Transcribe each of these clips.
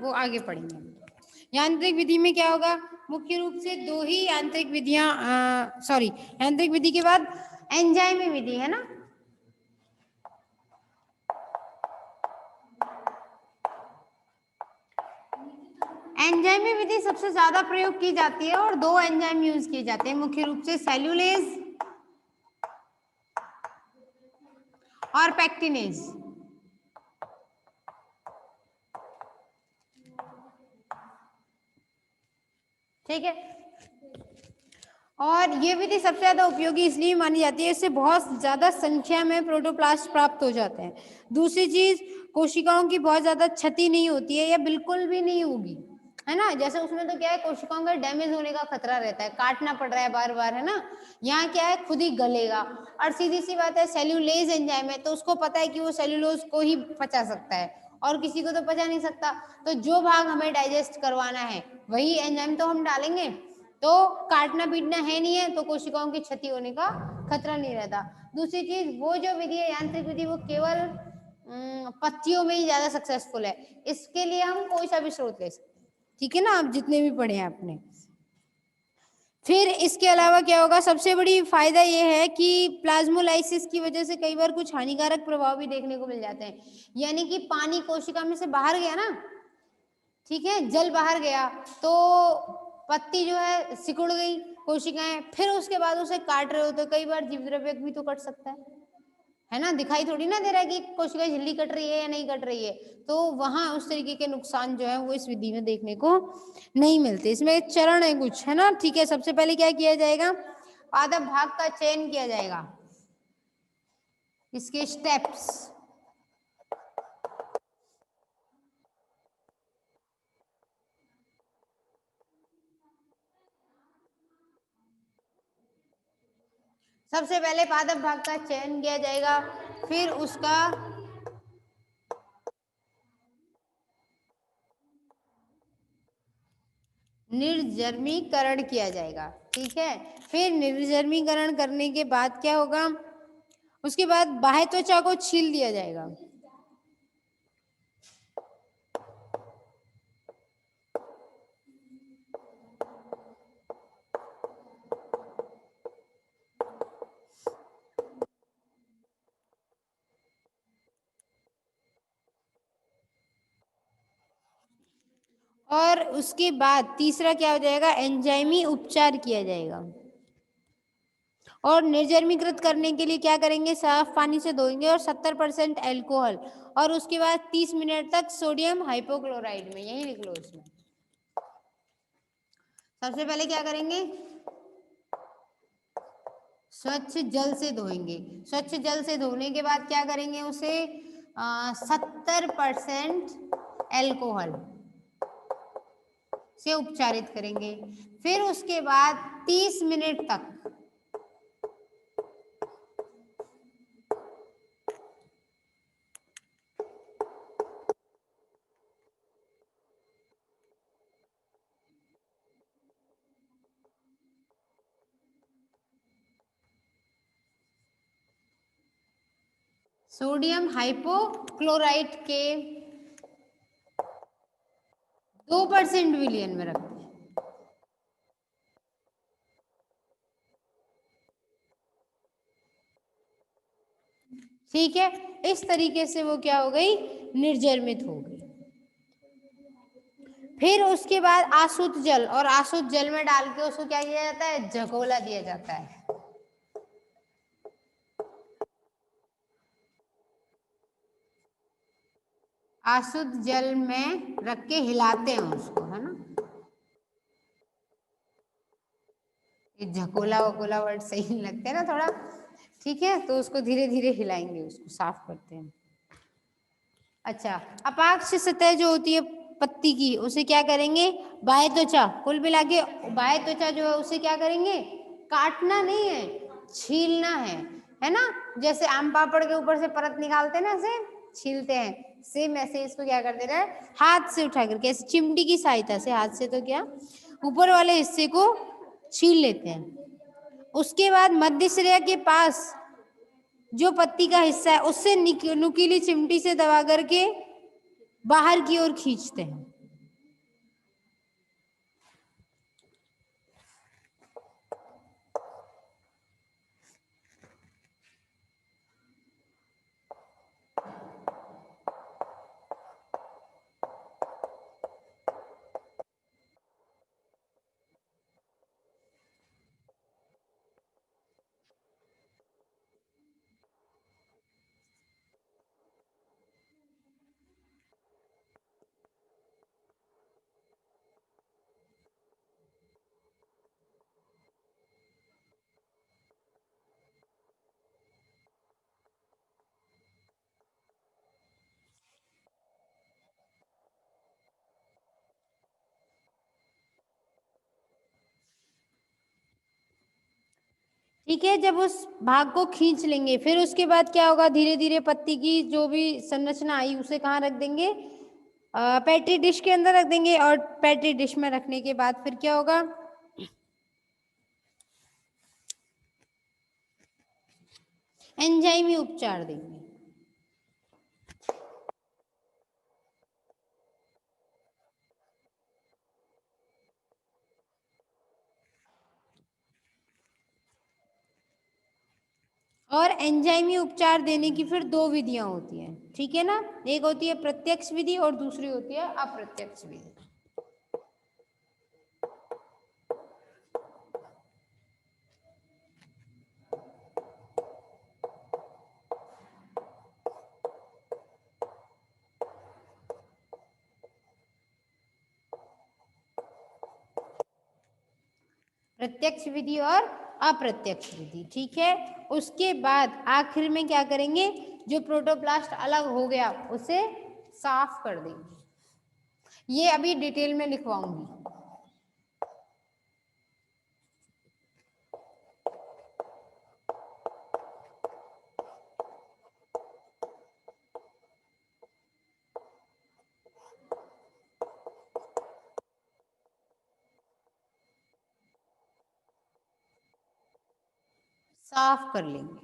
वो आगे पढ़ेंगे। यांत्रिक विधि में क्या होगा, मुख्य रूप से दो ही यांत्रिक विधियां, यांत्रिक विधि के बाद एंजाइमी विधि है ना। एंजाइमी विधि सबसे ज्यादा प्रयोग की जाती है और दो एंजाइम यूज किए जाते हैं मुख्य रूप से, सेल्यूलेज और पैक्टिनेज। ठीक है, और ये विधि सबसे ज्यादा उपयोगी इसलिए मानी जाती है, इससे बहुत ज्यादा संख्या में प्रोटोप्लास्ट प्राप्त हो जाते हैं। दूसरी चीज, कोशिकाओं की बहुत ज्यादा क्षति नहीं होती है या बिल्कुल भी नहीं होगी, है ना। जैसे उसमें तो क्या है, कोशिकाओं का डैमेज होने का खतरा रहता है, काटना पड़ रहा है बार बार, है ना। यहाँ क्या है, खुद ही गलेगा। और सीधी सी बात है, सेल्यूलेज एंजाइम है तो उसको पता है कि वो सेल्यूलोज को ही पचा सकता है और किसी को तो पचा नहीं सकता। तो जो भाग हमें डाइजेस्ट करवाना है वही एंजाइम तो हम डालेंगे, तो काटना पीटना है नहीं है, तो कोशिकाओं की क्षति होने का खतरा नहीं रहता। दूसरी चीज, वो जो विधि है यांत्रिक विधि, वो केवल पत्तियों में ही ज्यादा सक्सेसफुल है। इसके लिए हम कोई सा भी स्रोत ले सकते हैं, ठीक है ना, आप जितने भी पढ़े हैं आपने। फिर इसके अलावा क्या होगा, सबसे बड़ी फायदा ये है कि प्लाज्मोलाइसिस की वजह से कई बार कुछ हानिकारक प्रभाव भी देखने को मिल जाते हैं। यानी कि पानी कोशिका में से बाहर गया ना, ठीक है, जल बाहर गया तो पत्ती जो है सिकुड़ गई कोशिकाएं, फिर उसके बाद उसे काट रहे हो तो कई बार जीव द्रव्य भी तो कट सकता है ना। दिखाई थोड़ी ना दे रहा है कि कोशिका झिल्ली कट रही है या नहीं कट रही है, तो वहां उस तरीके के नुकसान जो है वो इस विधि में देखने को नहीं मिलते। इसमें एक चरण है कुछ, है ना। ठीक है, सबसे पहले क्या किया जाएगा, पादप भाग का चयन किया जाएगा, इसके स्टेप्स। सबसे पहले पादप भाग का चयन किया जाएगा, फिर उसका निर्जर्मीकरण किया जाएगा। ठीक है, फिर निर्जर्मीकरण करने के बाद क्या होगा, उसके बाद बाह्य त्वचा को छील दिया जाएगा। और उसके बाद तीसरा क्या हो जाएगा, एंजाइमी उपचार किया जाएगा। और निर्जर्मीकृत करने के लिए क्या करेंगे, साफ पानी से धोएंगे और 70% एल्कोहल, और उसके बाद 30 मिनट तक सोडियम हाइपोक्लोराइड में, यही लिख लो इसमें। सबसे पहले क्या करेंगे, स्वच्छ जल से धोएंगे। स्वच्छ जल से धोने के बाद क्या करेंगे, उसे 70% एल्कोहल से उपचारित करेंगे। फिर उसके बाद 30 मिनट तक सोडियम हाइपोक्लोराइट के 2% विलियन में रखते हैं। ठीक है, इस तरीके से वो क्या हो गई, निर्जर्मित हो गई। फिर उसके बाद आसुत जल, और आसुत जल में डाल के उसको क्या किया जाता है, झकोला दिया जाता है। आसुत जल में रख के हिलाते हैं उसको, है ना। ये झकोला वकोला वर्ड सही नहीं लगते है ना थोड़ा, ठीक है, तो उसको धीरे धीरे हिलाएंगे, उसको साफ करते हैं। अच्छा, अपाक्ष सतह जो होती है पत्ती की, उसे क्या करेंगे, बाह्य त्वचा, कुल मिला के बाह्य त्वचा जो है उसे क्या करेंगे, काटना नहीं है, छीलना है ना। जैसे आम पापड़ के ऊपर से परत निकालते हैं ना, ऐसे छीलते हैं, सेम ऐसे इसको क्या कर देना है, हाथ से उठा करके ऐसे चिमटी की सहायता से, हाथ से तो क्या, ऊपर वाले हिस्से को छील लेते हैं। उसके बाद मध्य श्रेया के पास जो पत्ती का हिस्सा है उससे नुकीली चिमटी से दबा करके बाहर की ओर खींचते हैं। ठीक है। जब उस भाग को खींच लेंगे फिर उसके बाद क्या होगा, धीरे धीरे पत्ती की जो भी संरचना आई उसे कहाँ रख देंगे, पेट्री डिश के अंदर रख देंगे। और पेट्री डिश में रखने के बाद फिर क्या होगा, एंजाइमी उपचार देंगे। और एंजाइमी उपचार देने की फिर दो विधियां होती हैं, ठीक है ना। एक होती है प्रत्यक्ष विधि और दूसरी होती है अप्रत्यक्ष विधि। प्रत्यक्ष विधि और अप्रत्यक्ष विधि, ठीक है। उसके बाद आखिर में क्या करेंगे, जो प्रोटोप्लास्ट अलग हो गया उसे साफ कर देंगे। ये अभी डिटेल में लिखवाऊंगी। साफ कर लेंगे।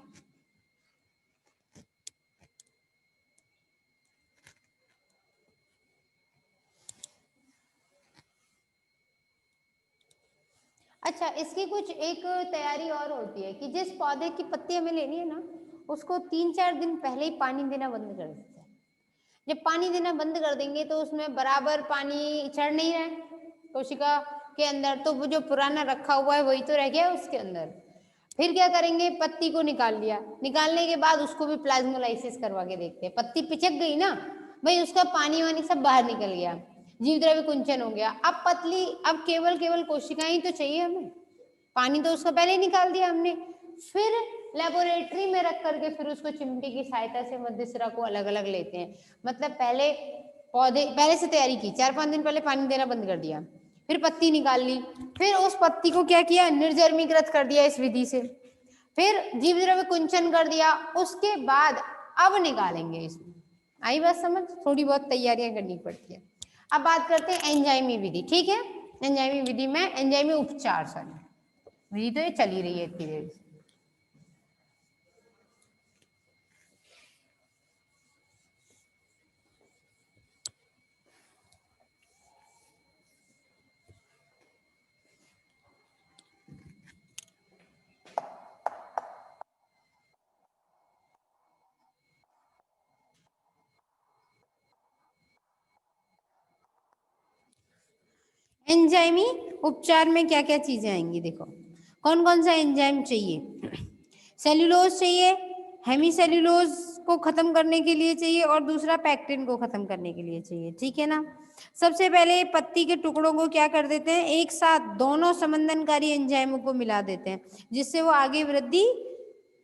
अच्छा, इसकी कुछ एक तैयारी और होती है कि जिस पौधे की पत्ती हमें लेनी है ना, उसको 3-4 दिन पहले ही पानी देना बंद कर देते हैं। जब पानी देना बंद कर देंगे तो उसमें बराबर पानी चढ़ नहीं रहा है कोशिका के अंदर, तो वो जो पुराना रखा हुआ है वही तो रह गया उसके अंदर। फिर क्या करेंगे, पत्ती को निकाल लिया, निकालने के बाद उसको भी प्लाज्मोलाइसिस करवा के देखते हैं। पत्ती पिचक गई ना भाई, उसका पानी वानी सब बाहर निकल गया, जीव द्रव्य कुंचन हो गया। अब पतली, अब केवल केवल कोशिकाएं तो चाहिए हमें, पानी तो उसका पहले ही निकाल दिया हमने। फिर लेबोरेटरी में रख करके फिर उसको चिमटी की सहायता से मध्यस्थिरा को अलग अलग लेते हैं। मतलब पहले पौधे, पहले से तैयारी की, 4-5 दिन पहले पानी देना बंद कर दिया, फिर पत्ती निकाल ली, फिर उस पत्ती को क्या किया, निर्जर्मीकृत कर दिया इस विधि से, फिर जीव द्रव्य कुंचन कर दिया, उसके बाद अब निकालेंगे इसमें। आई बात समझ, थोड़ी बहुत तैयारियां करनी पड़ती है। अब बात करते हैं एंजाइमी विधि, ठीक है। एंजाइमी विधि में एंजाइमी उपचार, सॉरी विधि तो ये चली रही है इतनी देर से। एंजाइमी उपचार में क्या क्या चीजें आएंगी, देखो कौन कौन सा एंजाइम चाहिए। सेल्यूलोज चाहिए, हेमीसेल्यूलोज को खत्म करने के लिए चाहिए, और दूसरा पैक्टिन को खत्म करने के लिए चाहिए, ठीक है ना। सबसे पहले पत्ती के टुकड़ों को क्या कर देते हैं, एक साथ दोनों संबंधनकारी एंजाइमों को मिला देते हैं जिससे वो आगे वृद्धि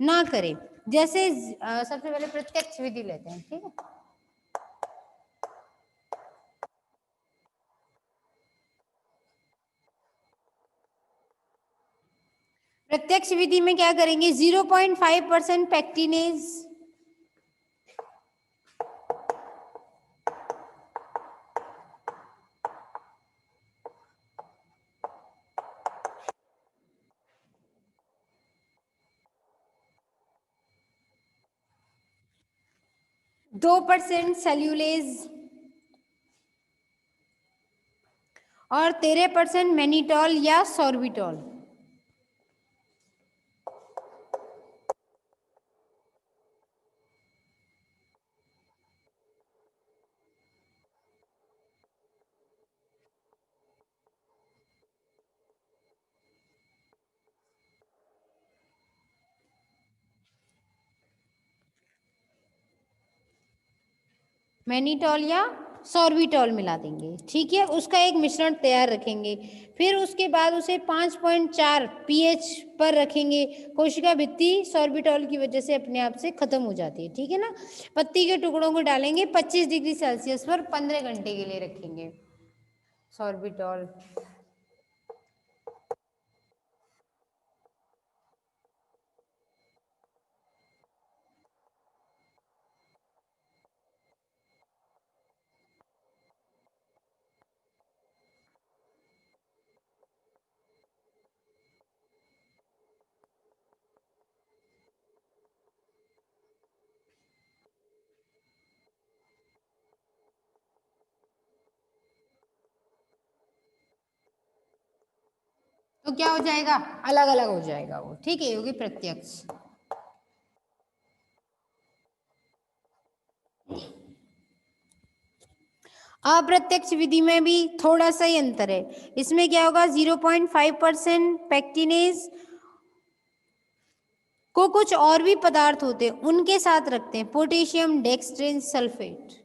ना करे। जैसे सबसे पहले प्रत्यक्ष विधि लेते हैं, ठीक है। प्रत्यक्ष विधि में क्या करेंगे, 0.5% पैक्टिनेज, 2% सेल्यूलेज और 13% मैनिटॉल या सॉर्बिटॉल। मैनिटॉल या सॉर्बिटॉल मिला देंगे, ठीक है। उसका एक मिश्रण तैयार रखेंगे, फिर उसके बाद उसे 5.4 pH पर रखेंगे। कोशिका भित्ति सॉर्बिटॉल की वजह से अपने आप से खत्म हो जाती है, ठीक है ना। पत्ती के टुकड़ों को डालेंगे, 25 डिग्री सेल्सियस पर 15 घंटे के लिए रखेंगे सॉर्बिटॉल। तो क्या हो जाएगा, अलग अलग हो जाएगा वो, ठीक है, ये होगी प्रत्यक्ष। अप्रत्यक्ष विधि में भी थोड़ा सा ही अंतर है, इसमें क्या होगा 0.5% पैक्टिनेज को कुछ और भी पदार्थ होते हैं उनके साथ रखते हैं, पोटेशियम डेक्सट्रिन सल्फेट।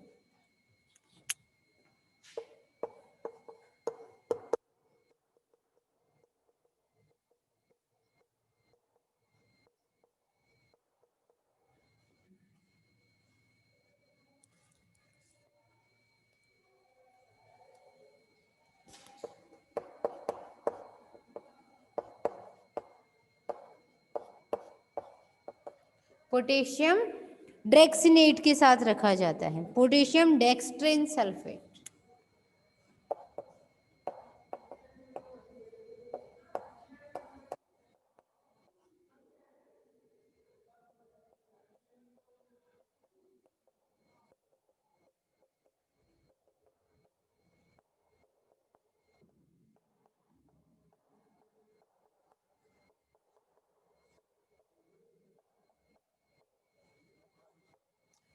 पोटेशियम ड्रेक्सिनेट के साथ रखा जाता है, पोटेशियम डेक्सट्रिन सल्फेट।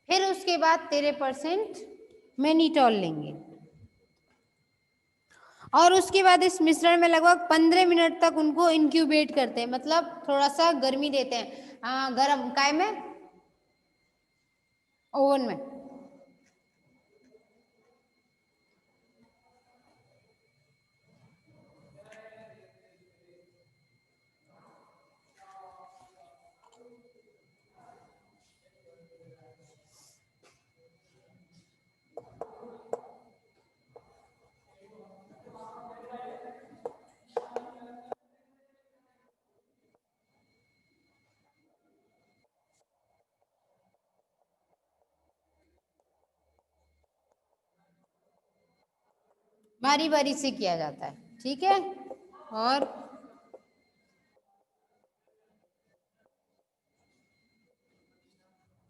फिर उसके बाद 13% मैनिटॉल लेंगे और उसके बाद इस मिश्रण में लगभग 15 मिनट तक उनको इंक्यूबेट करते हैं, मतलब थोड़ा सा गर्मी देते हैं, गर्म काय में, ओवन में। बारी बारी से किया जाता है, ठीक है। और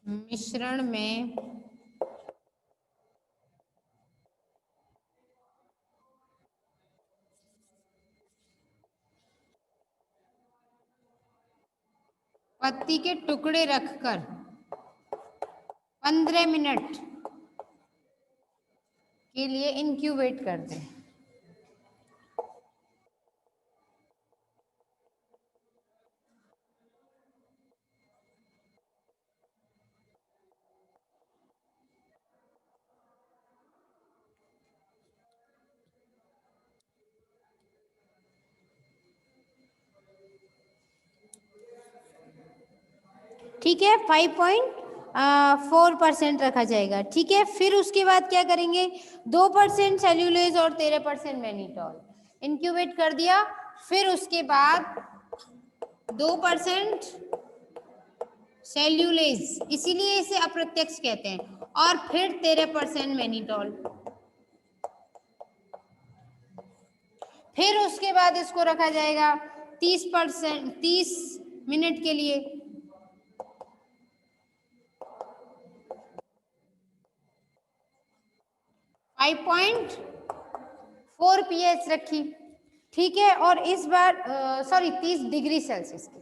मिश्रण में पत्ती के टुकड़े रखकर 15 मिनट के लिए इंक्यूबेट करते हैं। ठीक है, 5.4% रखा जाएगा, ठीक है। फिर उसके बाद क्या करेंगे, 2% सेल्यूलोज और 13% मैनिटॉल इंक्यूबेट कर दिया। फिर उसके बाद 2% सेल्यूलेज, इसीलिए इसे अप्रत्यक्ष कहते हैं, और फिर 13% मैनिटॉल। फिर उसके बाद इसको रखा जाएगा 30 मिनट के लिए। 5.4 pH रखी, ठीक है। और इस बार 30 डिग्री सेल्सियस की,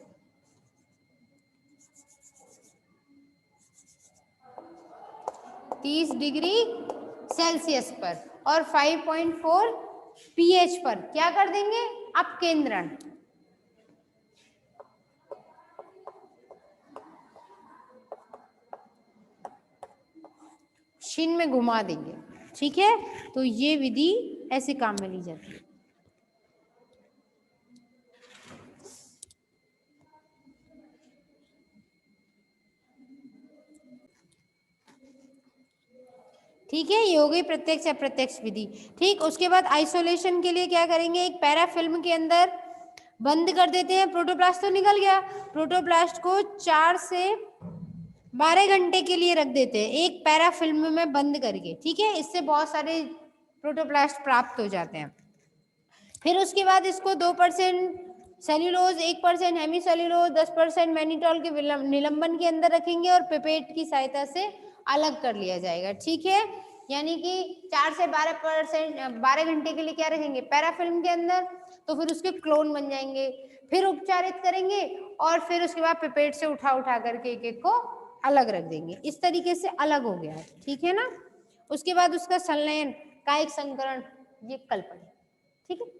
30 डिग्री सेल्सियस पर और 5.4 pH पर क्या कर देंगे, अपकेंद्रण। शीन में घुमा देंगे, ठीक है। तो ये विधि ऐसे काम में ली जाती है। ठीक है, ये हो गई प्रत्यक्ष अप्रत्यक्ष विधि, ठीक। उसके बाद आइसोलेशन के लिए क्या करेंगे, एक पैराफिल्म के अंदर बंद कर देते हैं। प्रोटोप्लास्ट तो निकल गया, प्रोटोप्लास्ट को 4 से 12 घंटे के लिए रख देते हैं एक पैराफिल्म में बंद करके, ठीक है। इससे बहुत सारे प्रोटोप्लास्ट प्राप्त हो जाते हैं। फिर उसके बाद इसको 2% सेल्यूलोज, 1% हेमी सेल्यूलोज, 10% मैनिटॉल के निलंबन के अंदर रखेंगे और पिपेट की सहायता से अलग कर लिया जाएगा, ठीक है। यानी कि 4 से 12 घंटे के लिए क्या रखेंगे पैराफिल्म के अंदर, तो फिर उसके क्लोन बन जाएंगे, फिर उपचारित करेंगे और फिर उसके बाद पिपेट से उठा उठा करके एक एक को अलग रख देंगे। इस तरीके से अलग हो गया, ठीक है ना। उसके बाद उसका संलयन, कायिक संकरण, ये कल पढ़े, ठीक है।